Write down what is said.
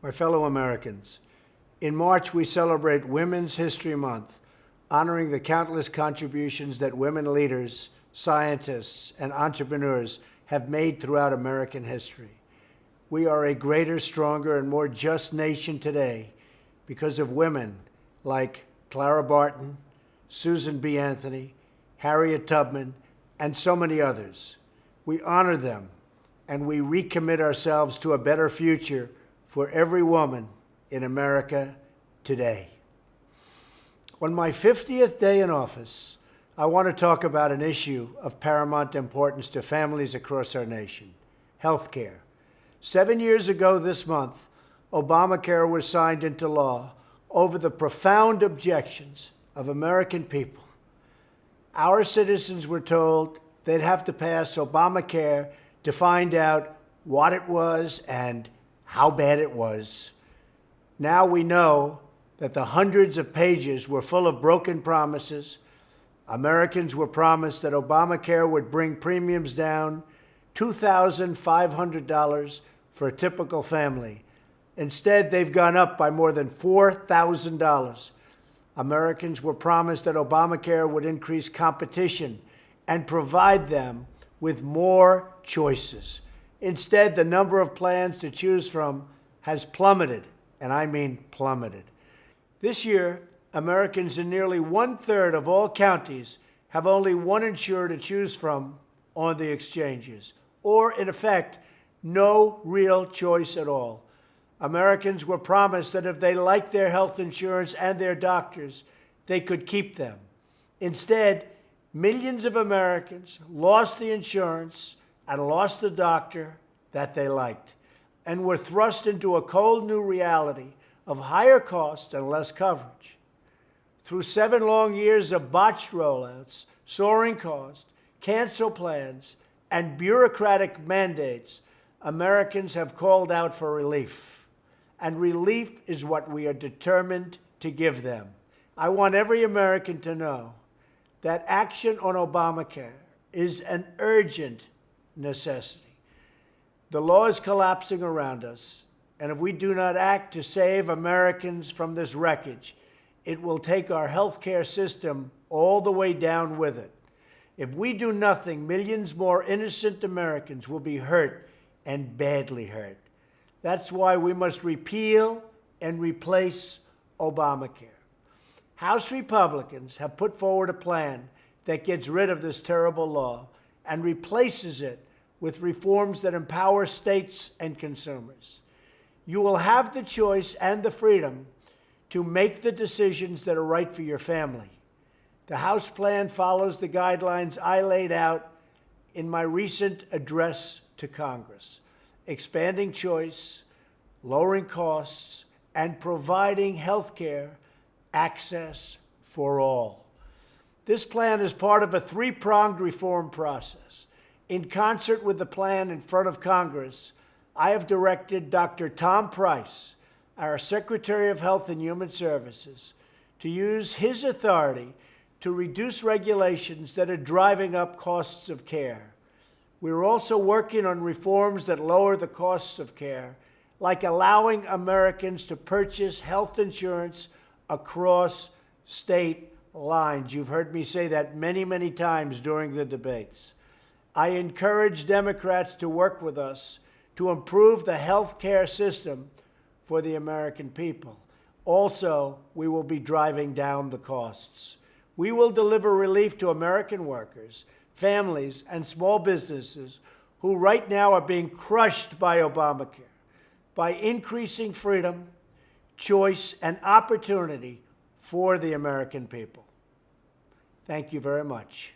My fellow Americans, in March we celebrate Women's History Month, honoring the countless contributions that women leaders, scientists, and entrepreneurs have made throughout American history. We are a greater, stronger, and more just nation today because of women like Clara Barton, Susan B. Anthony, Harriet Tubman, and so many others. We honor them, and we recommit ourselves to a better future for every woman in America today. On my 50th day in office, I want to talk about an issue of paramount importance to families across our nation: health care. 7 years ago this month, Obamacare was signed into law over the profound objections of American people. Our citizens were told they'd have to pass Obamacare to find out what it was and how bad it was. Now we know that the hundreds of pages were full of broken promises. Americans were promised that Obamacare would bring premiums down $2,500 for a typical family. Instead, they've gone up by more than $4,000. Americans were promised that Obamacare would increase competition and provide them with more choices. Instead, the number of plans to choose from has plummeted, and I mean plummeted. This year, Americans in nearly 1/3 of all counties have only one insurer to choose from on the exchanges, or in effect, no real choice at all. Americans were promised that if they liked their health insurance and their doctors, they could keep them. Instead, millions of Americans lost the insurance and lost the doctor that they liked, and were thrust into a cold new reality of higher costs and less coverage. Through 7 long years of botched rollouts, soaring costs, canceled plans, and bureaucratic mandates, Americans have called out for relief. And relief is what we are determined to give them. I want every American to know that action on Obamacare is an urgent necessity. The law is collapsing around us, and if we do not act to save Americans from this wreckage, it will take our health care system all the way down with it. If we do nothing, millions more innocent Americans will be hurt and badly hurt. That's why we must repeal and replace Obamacare. House Republicans have put forward a plan that gets rid of this terrible law and replaces it with reforms that empower states and consumers. You will have the choice and the freedom to make the decisions that are right for your family. The House plan follows the guidelines I laid out in my recent address to Congress: expanding choice, lowering costs, and providing health care access for all. This plan is part of a 3-pronged reform process. In concert with the plan in front of Congress, I have directed Dr. Tom Price, our Secretary of Health and Human Services, to use his authority to reduce regulations that are driving up costs of care. We're also working on reforms that lower the costs of care, like allowing Americans to purchase health insurance across state lines. You've heard me say that many, many times during the debates. I encourage Democrats to work with us to improve the health care system for the American people. Also, we will be driving down the costs. We will deliver relief to American workers, families, and small businesses who right now are being crushed by Obamacare by increasing freedom, choice, and opportunity for the American people. Thank you very much.